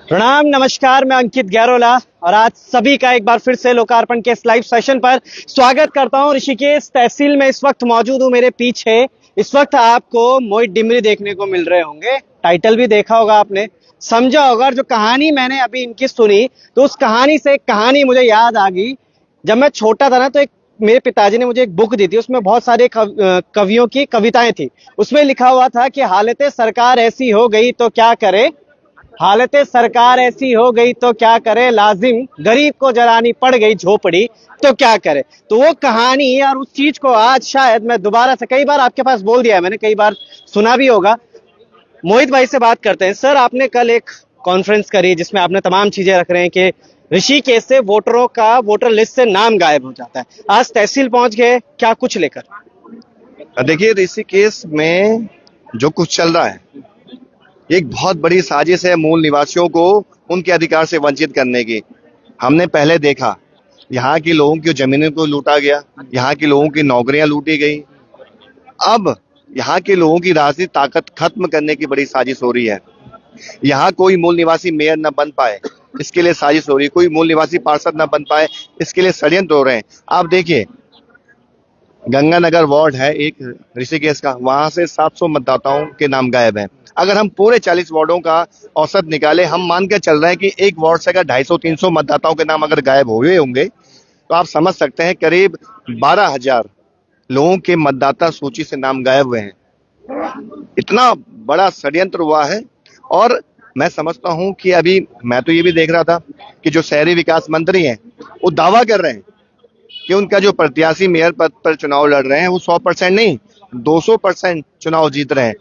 प्रणाम, नमस्कार। मैं अंकित गैरोला और आज सभी का एक बार फिर से लोकार्पण के इस लाइव सेशन पर स्वागत करता हूं। ऋषिकेश तहसील में इस वक्त मौजूद हूं। मेरे पीछे इस वक्त आपको मोहित डिमरी देखने को मिल रहे होंगे। टाइटल भी देखा होगा आपने, समझा होगा। और जो कहानी मैंने अभी इनकी सुनी तो उस कहानी से एक कहानी मुझे याद आ गई। जब मैं छोटा था ना तो एक मेरे पिताजी ने मुझे एक बुक दी थी, उसमें बहुत सारे कवियों की कविताएं थी। उसमें लिखा हुआ था कि हालतें सरकार ऐसी हो गई तो क्या करे, हालतें सरकार ऐसी हो गई तो क्या करे, लाजिम गरीब को जलानी पड़ गई झोपड़ी तो क्या करे। तो वो कहानी और उस चीज को आज शायद मैं दोबारा से, कई बार आपके पास बोल दिया है मैंने, कई बार सुना भी होगा। मोहित भाई से बात करते हैं। सर, आपने कल एक कॉन्फ्रेंस करी जिसमें आपने तमाम चीजें रख रहे हैं कि ऋषिकेश से वोटरों का वोटर लिस्ट से नाम गायब हो जाता है। आज तहसील पहुंच गए, क्या कुछ लेकर? देखिए, ऋषिकेश में जो कुछ चल रहा है एक बहुत बड़ी साजिश है मूल निवासियों को उनके अधिकार से वंचित करने की। हमने पहले देखा यहाँ के लोगों की जमीनों को लूटा गया, यहाँ के लोगों की नौकरियां लूटी गई। अब यहाँ के लोगों की राजनीतिक ताकत खत्म करने की बड़ी साजिश हो रही है। यहाँ कोई मूल निवासी मेयर न बन पाए, इसके लिए साजिश हो रही है। कोई मूल निवासी पार्षद न बन पाए, इसके लिए षड्यंत्र हो रहे हैं। आप देखिए, गंगानगर वार्ड है एक ऋषिकेश का, वहां से 700 मतदाताओं के नाम गायब हैं। अगर हम पूरे 40 वार्डों का औसत निकाले, हम मान के चल रहे हैं कि एक वार्ड से अगर 250-300 मतदाताओं के नाम अगर गायब हुए होंगे तो आप समझ सकते हैं करीब 12,000 लोगों के मतदाता सूची से नाम गायब हुए हैं। इतना बड़ा षड्यंत्र हुआ है। और मैं समझता हूं कि अभी मैं तो ये भी देख रहा था कि जो शहरी विकास मंत्री हैं वो दावा कर रहे हैं कि उनका जो प्रत्याशी मेयर पद पर चुनाव लड़ रहे हैं वो 100% नहीं 200% चुनाव जीत रहे हैं।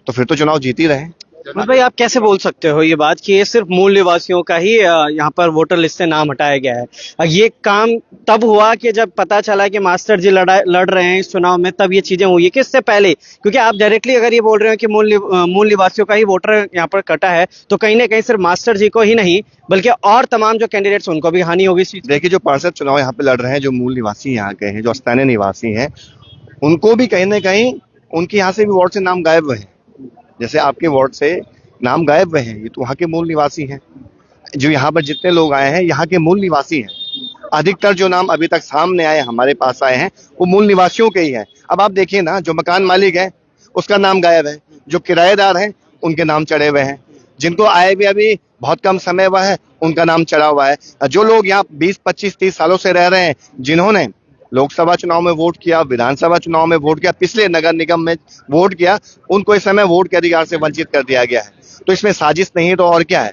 तो फिर तो चुनाव जीत ही रहे हैं। मोहित भाई, आप कैसे बोल सकते हो ये बात कि ये सिर्फ मूल निवासियों का ही यहाँ पर वोटर लिस्ट से नाम हटाया गया है? ये काम तब हुआ कि जब पता चला कि मास्टर जी लड़ रहे हैं इस चुनाव में, तब ये चीजें हुई कि इससे पहले? क्योंकि आप डायरेक्टली अगर ये बोल रहे हो कि मूल निवासियों का ही वोटर यहाँ पर कटा है, तो कहीं ना कहीं सिर्फ मास्टर जी को ही नहीं बल्कि और तमाम जो कैंडिडेट्स उनको भी हानि होगी। देखिए, जो पार्षद चुनाव यहाँ पे लड़ रहे हैं, जो मूल निवासी यहाँ के हैं, जो स्थानीय निवासी हैं, उनको भी कहीं ना कहीं उनके यहाँ से भी वार्ड से नाम गायब हुए हैं। जैसे आपके वार्ड से नाम गायब हुए हैं, ये तो वहाँ के मूल निवासी हैं। जो यहाँ पर जितने लोग आए हैं यहाँ के मूल निवासी हैं। अधिकतर जो नाम अभी तक सामने आए, हमारे पास आए हैं, वो मूल निवासियों के ही हैं। अब आप देखिए ना, जो मकान मालिक है उसका नाम गायब है, जो किराएदार हैं उनके नाम चढ़े हुए हैं, जिनको आए भी अभी बहुत कम समय हुआ है उनका नाम चढ़ा हुआ है। जो लोग यहाँ 20, 25, 30 सालों से रह रहे हैं, जिन्होंने लोकसभा चुनाव में वोट किया, विधानसभा चुनाव में वोट किया, पिछले नगर निगम में वोट किया, उनको इस समय वोट के अधिकार से वंचित कर दिया गया है। तो इसमें साजिश नहीं है तो और क्या है?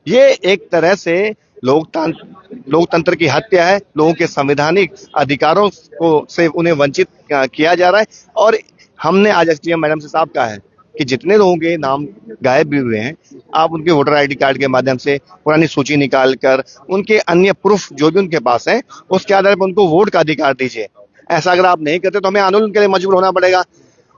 ये एक तरह से लोकतंत्र की हत्या है। लोगों के संवैधानिक अधिकारों को से उन्हें वंचित किया जा रहा है। और हमने आज एसडीएम मैडम से साफ कहा है कि जितने लोगों के नाम गायब भी हुए हैं, आप उनके वोटर आईडी कार्ड के माध्यम से पुरानी सूची निकाल कर उनके अन्य प्रूफ जो भी उनके पास है उसके आधार पर उनको वोट का अधिकार दीजिए। ऐसा अगर आप नहीं करते तो हमें आंदोलन के लिए मजबूर होना पड़ेगा।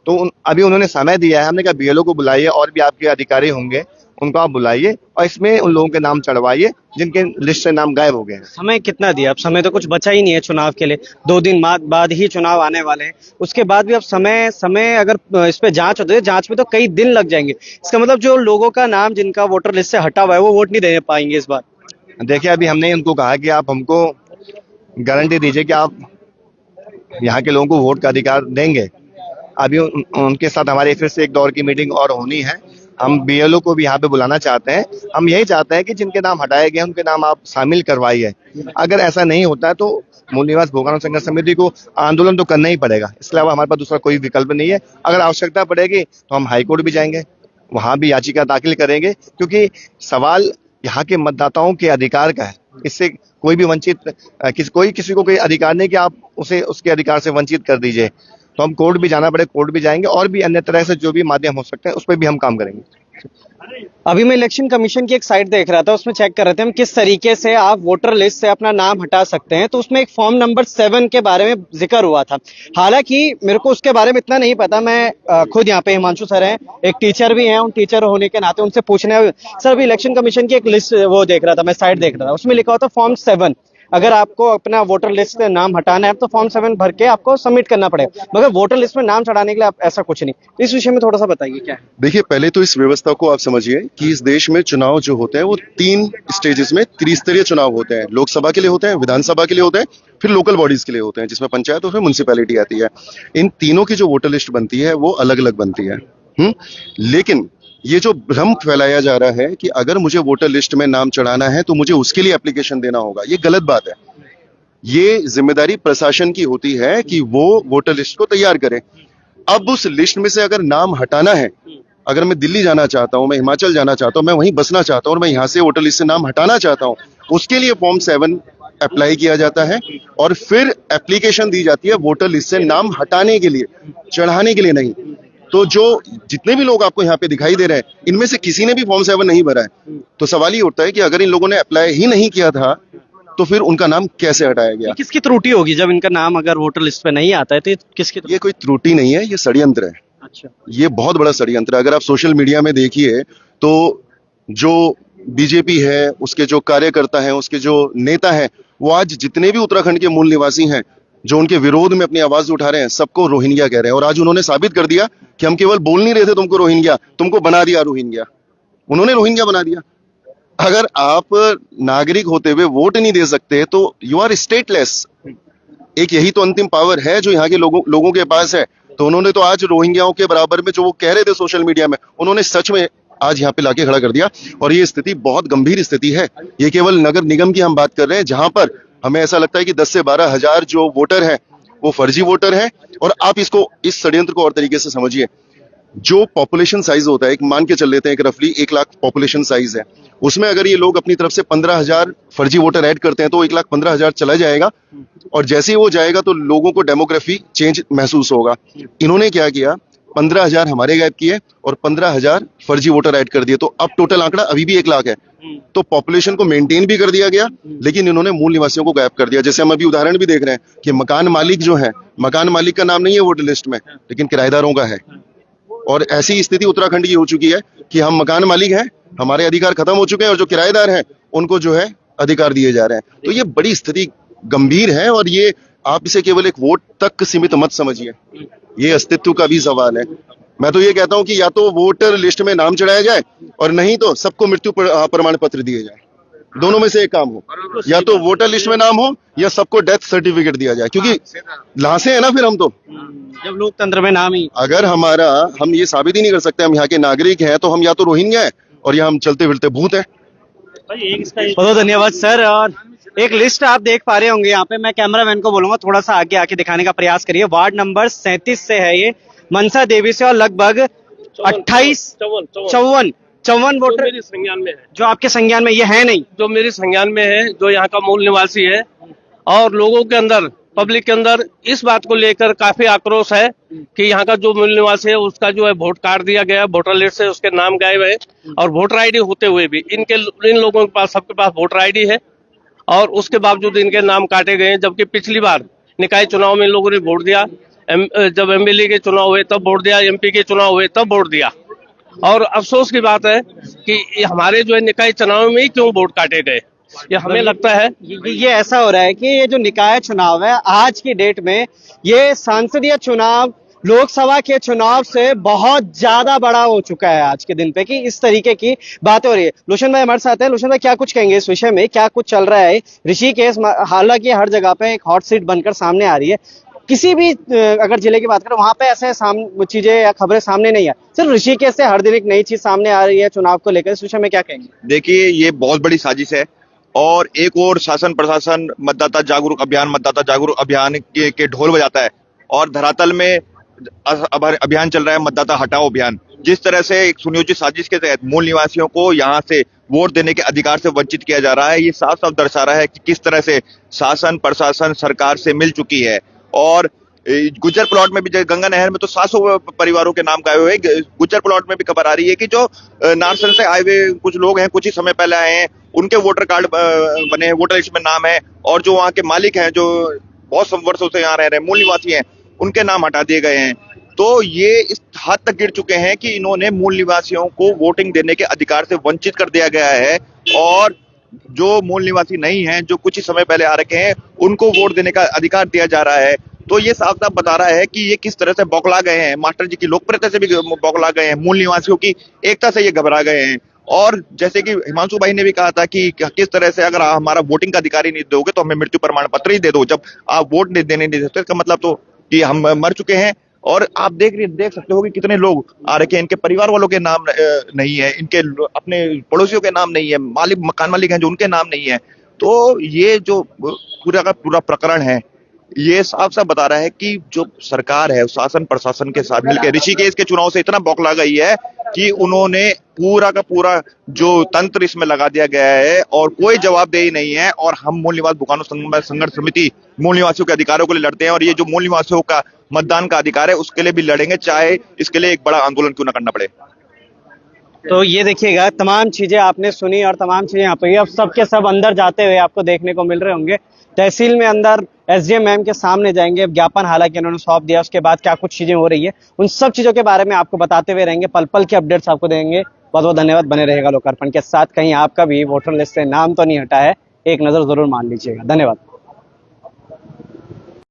तो अभी उन्होंने समय दिया है, हमने कहा बीएलओ को बुलाइए, और भी आपके अधिकारी होंगे उनको आप बुलाइए और इसमें उन लोगों के नाम चढ़वाइए जिनके लिस्ट से नाम गायब हो गए हैं। समय कितना दिया? अब समय तो कुछ बचा ही नहीं है चुनाव के लिए। 2 दिन बाद ही चुनाव आने वाले हैं। उसके बाद भी अब समय अगर इस पे जांच होती है, जांच में तो कई दिन लग जाएंगे। इसका मतलब जो लोगों का नाम जिनका वोटर लिस्ट से हटा हुआ है वो वोट नहीं दे पाएंगे इस बार। देखिए, अभी हमने उनको कहा कि आप हमको गारंटी दीजिए कि आप यहाँ के लोगों को वोट का अधिकार देंगे। अभी उनके साथ हमारी फिर से एक दौर की मीटिंग और होनी है। हम बीएलओ को भी यहाँ पे बुलाना चाहते हैं। हम यही चाहते हैं कि जिनके नाम हटाए गए उनके नाम आप शामिल करवाइए। अगर ऐसा नहीं होता है तो मूल निवास भूखा संघर्ष समिति को आंदोलन तो करना ही पड़ेगा। इसके अलावा हमारे पास दूसरा कोई विकल्प नहीं है। अगर आवश्यकता पड़ेगी तो हम हाईकोर्ट भी जाएंगे, वहां भी याचिका दाखिल करेंगे, क्योंकि सवाल यहाँ के मतदाताओं के अधिकार का है। इससे कोई भी वंचित किसी को कोई अधिकार नहीं कि आप उसे उसके अधिकार से वंचित कर दीजिए। तो हम कोर्ट भी जाना पड़े, कोर्ट भी जाएंगे, और भी अन्य तरह से जो भी माध्यम हो सकते हैं उस पर भी हम काम करेंगे। अभी मैं इलेक्शन कमीशन की एक साइट देख रहा था, उसमें चेक कर रहे थे हम किस तरीके से आप वोटर लिस्ट से अपना नाम हटा सकते हैं। तो उसमें एक फॉर्म नंबर 7 के बारे में जिक्र हुआ था। हालांकि मेरे को उसके बारे में इतना नहीं पता। मैं खुद यहाँ पे हिमांशु सर हैं, एक टीचर भी हैं, उन टीचर होने के नाते उनसे पूछने सर, अभी इलेक्शन कमीशन की एक लिस्ट वो देख रहा था, मैं साइट देख रहा था, उसमें लिखा हुआ था फॉर्म 7। अगर आपको अपना वोटर लिस्ट से नाम हटाना है तो फॉर्म 7 भर के आपको सबमिट करना पड़ेगा, मगर वोटर लिस्ट में नाम चढ़ाने के लिए आप ऐसा कुछ नहीं। इस विषय में थोड़ा सा बताइए क्या है। देखिए, पहले तो इस व्यवस्था को आप समझिए कि इस देश में चुनाव जो होते हैं वो 3 स्टेजेस में त्रिस्तरीय चुनाव होते हैं। लोकसभा के लिए होते हैं, विधानसभा के लिए होते हैं, फिर लोकल बॉडीज के लिए होते हैं, जिसमें पंचायत और फिर म्युनिसिपैलिटी आती है। इन तीनों की जो वोटर लिस्ट बनती है वो अलग अलग बनती है। लेकिन ये जो भ्रम फैलाया जा रहा है कि अगर मुझे वोटर लिस्ट में नाम चढ़ाना है तो मुझे उसके लिए एप्लीकेशन देना होगा, ये गलत बात है। ये जिम्मेदारी प्रशासन की होती है कि वो वोटर लिस्ट को तैयार करे। अब उस लिस्ट में से अगर नाम हटाना है, अगर मैं दिल्ली जाना चाहता हूं, मैं हिमाचल जाना चाहता हूं, मैं वहीं बसना चाहता हूं और मैं यहां से वोटर लिस्ट से नाम हटाना चाहता हूं, उसके लिए फॉर्म 7 अप्लाई किया जाता है और फिर एप्लीकेशन दी जाती है वोटर लिस्ट से नाम हटाने के लिए, चढ़ाने के लिए नहीं। तो जो जितने भी लोग आपको यहाँ पे दिखाई दे रहे हैं, इनमें से किसी ने भी फॉर्म 7 नहीं भरा है। तो सवाल ये उठता है कि अगर इन लोगों ने अप्लाई ही नहीं किया था तो फिर उनका नाम कैसे हटाया गया। किसकी त्रुटि होगी जब इनका नाम अगर वोटर लिस्ट पे नहीं आता है, तो किसकी ये कोई त्रुटि नहीं है, ये षड्यंत्र है। अच्छा, ये बहुत बड़ा षड्यंत्र है। अगर आप सोशल मीडिया में देखिए तो जो बीजेपी है, उसके जो कार्यकर्ता हैं, उसके जो नेता हैं, वो आज जितने भी उत्तराखंड के मूल निवासी हैं जो उनके विरोध में अपनी आवाज उठा रहे हैं, सबको रोहिंग्या कह रहे हैं। और आज उन्होंने साबित कर दिया कि हम केवल बोल नहीं रहे थे तुमको रोहिंग्या, तुमको बना दिया रोहिंग्या। उन्होंने रोहिंग्या बना दिया। अगर आप नागरिक होते हुए वोट नहीं दे सकते तो यू आर स्टेटलेस। एक यही तो अंतिम पावर है जो यहाँ के लोगों के पास है। तो उन्होंने तो आज रोहिंग्याओं के बराबर में जो वो कह रहे थे सोशल मीडिया में, उन्होंने सच में आज यहाँ पे लाके खड़ा कर दिया। और ये स्थिति बहुत गंभीर स्थिति है। ये केवल नगर निगम की हम बात कर रहे हैं, जहां पर हमें ऐसा लगता है कि 10 से 12 हजार जो वोटर हैं वो फर्जी वोटर हैं। और आप इस षड्यंत्र को और तरीके से समझिए। जो पॉपुलेशन साइज होता है, एक मान के चल लेते हैं कि रफली 1 लाख पॉपुलेशन साइज है, उसमें अगर ये लोग अपनी तरफ से 15,000 फर्जी वोटर ऐड करते हैं तो 1,15,000 चला जाएगा। और जैसे ही वो जाएगा तो लोगों को डेमोग्राफी चेंज महसूस होगा। इन्होंने क्या किया, 15,000 हमारे गायब किए और 15,000 फर्जी वोटर ऐड कर दिए। तो अब टोटल आंकड़ा अभी भी 1 लाख है। तो पॉपुलेशन को मेंटेन भी कर दिया गया, लेकिन इन्होंने मूल निवासियों को गायब कर दिया। जैसे हम अभी उदाहरण भी देख रहे हैं कि मकान मालिक जो है, मकान मालिक का नाम नहीं है वोटर लिस्ट में, लेकिन किराएदारों का है। और ऐसी स्थिति उत्तराखंड की हो चुकी है कि हम मकान मालिक हैं, हमारे अधिकार खत्म हो चुके हैं, और जो किराएदार हैं उनको जो है अधिकार दिए जा रहे हैं। तो ये बड़ी स्थिति गंभीर है और ये आप इसे केवल एक वोट तक सीमित मत समझिए, ये अस्तित्व का भी सवाल है। मैं तो ये कहता हूं कि या तो वोटर लिस्ट में नाम चढ़ाया जाए और नहीं तो सबको मृत्यु प्रमाण पत्र दिए जाए। दोनों में से एक काम हो, या तो वोटर लिस्ट में नाम हो या सबको डेथ सर्टिफिकेट दिया जाए। क्योंकि लाशें हैं ना फिर हम तो, जब लोकतंत्र में नाम ही, अगर हम ये साबित ही नहीं कर सकते हम यहाँ के नागरिक हैं, तो हम या तो रोहिंग्या हैं और या हम चलते फिरते भूत हैं। बहुत बहुत धन्यवाद सर। और एक लिस्ट आप देख पा रहे होंगे यहाँ पे, मैं कैमरामैन को बोलूंगा थोड़ा सा आगे आके दिखाने का प्रयास करिए। वार्ड नंबर 37 से है ये, मनसा देवी से, और लगभग 54 वोटर मेरे संज्ञान में है, जो आपके संज्ञान में ये है नहीं, जो मेरे संज्ञान में है, जो यहाँ का मूल निवासी है। और लोगों के अंदर, पब्लिक के अंदर इस बात को लेकर काफी आक्रोश है कि यहाँ का जो मूल निवासी है उसका जो है वोट काट दिया गया, वोटर लिस्ट से उसके नाम गायब है। और वोटर आईडी होते हुए भी इन लोगों के पास, सबके पास वोटर आईडी है और उसके बावजूद इनके नाम काटे गए हैं। जबकि पिछली बार निकाय चुनाव में इन लोगों ने वोट दिया, जब एमएलए के चुनाव हुए तब वोट दिया, एमपी के चुनाव हुए तब वोट दिया। और अफसोस की बात है कि हमारे जो है निकाय चुनाव में ही क्यों वोट काटे गए, ये हमें लगता है। ये ऐसा हो रहा है कि ये जो निकाय चुनाव है आज की डेट में, ये सांसदीय चुनाव लोकसभा के चुनाव से बहुत ज्यादा बड़ा हो चुका है आज के दिन पे, कि इस तरीके की बातें हो रही है। लोशन भाई हमारे साथ है। लोशन भाई, क्या कुछ कहेंगे इस विषय में, क्या कुछ चल रहा है ऋषिकेश? हालांकि हर जगह पे एक हॉट सीट बनकर सामने आ रही है, किसी भी अगर जिले की बात करें वहां पे ऐसे चीजें या खबरें सामने नहीं आ, सिर्फ ऋषिकेश से हर दिन एक नई चीज सामने आ रही है चुनाव को लेकर। इस विषय में क्या कहेंगे? देखिए, ये बहुत बड़ी साजिश है। और एक और शासन प्रशासन मतदाता जागरूक अभियान के ढोल बजाता है, और धरातल में अब अभियान चल रहा है मतदाता हटाओ अभियान। जिस तरह से एक सुनियोजित साजिश के तहत मूल निवासियों को यहाँ से वोट देने के अधिकार से वंचित किया जा रहा है, ये साफ साफ दर्शा रहा है कि किस तरह से शासन प्रशासन सरकार से मिल चुकी है। और गुज्जर प्लॉट में भी, गंगा नहर में तो 700 परिवारों के नाम गायब हुए। गुज्जर प्लॉट में भी खबर आ रही है कि जो नारसन से आए हुए कुछ लोग हैं, कुछ ही समय पहले आए हैं, उनके वोटर कार्ड बने, वोटर लिस्ट में नाम है, और जो वहाँ के मालिक हैं, जो बहुत वर्षों से यहाँ रह रहे हैं, मूल निवासी हैं, उनके नाम हटा दिए गए हैं। तो ये इस हद तक गिर चुके हैं कि इन्होंने मूल निवासियों को वोटिंग देने के अधिकार से वंचित कर दिया गया है। और जो मूल निवासी नहीं है, जो कुछ ही समय पहले आ रखे हैं, उनको वोट देने का अधिकार दिया जा रहा है। तो ये साफ साफ बता रहा है कि ये किस तरह से बौखला गए हैं, मास्टर जी की लोकप्रियता से भी बौखला गए हैं, मूल निवासियों की एकता से ये घबरा गए हैं। और जैसे कि हिमांशु भाई ने भी कहा था कि किस तरह से अगर हमारा वोटिंग का अधिकार ही नहीं दोगे तो हमें मृत्यु प्रमाण पत्र ही दे दो। जब आप वोट देने नहीं देते इसका मतलब तो कि हम मर चुके हैं। और आप देख सकते हो कि कितने लोग आ रखे हैं, इनके परिवार वालों के नाम नहीं है, इनके अपने पड़ोसियों के नाम नहीं है, मालिक मकान मालिक हैं जो उनके नाम नहीं है। तो ये जो पूरा का पूरा प्रकरण है, ये साफ साफ बता रहा है कि जो सरकार है शासन प्रशासन के साथ मिलकर ऋषिकेश के चुनाव से इतना बौखला गई है कि उन्होंने पूरा का पूरा जो तंत्र इसमें लगा दिया गया है और कोई जवाबदेही नहीं है। और हम मूल निवास बुकानों संघर्ष समिति मूल निवासियों के अधिकारों के लिए लड़ते हैं और ये जो मूल निवासियों का मतदान का अधिकार है उसके लिए भी लड़ेंगे, चाहे इसके लिए एक बड़ा आंदोलन क्यों ना करना पड़े। तो ये देखिएगा, तमाम चीजें आपने सुनी और तमाम चीजें यहाँ पे अब सब के सब अंदर जाते हुए आपको देखने को मिल रहे होंगे। तहसील में अंदर एसडीएम मैम के सामने जाएंगे, ज्ञापन हालांकि उन्होंने सौंप दिया, उसके बाद क्या कुछ चीजें हो रही है उन सब चीजों के बारे में आपको बताते हुए रहेंगे, पल पल के अपडेट्स आपको देंगे। बहुत बहुत धन्यवाद, बने रहेगा लोकार्पण के साथ। कहीं आपका भी वोटर लिस्ट से नाम तो नहीं हटा है, एक नजर जरूर मान लीजिएगा। धन्यवाद।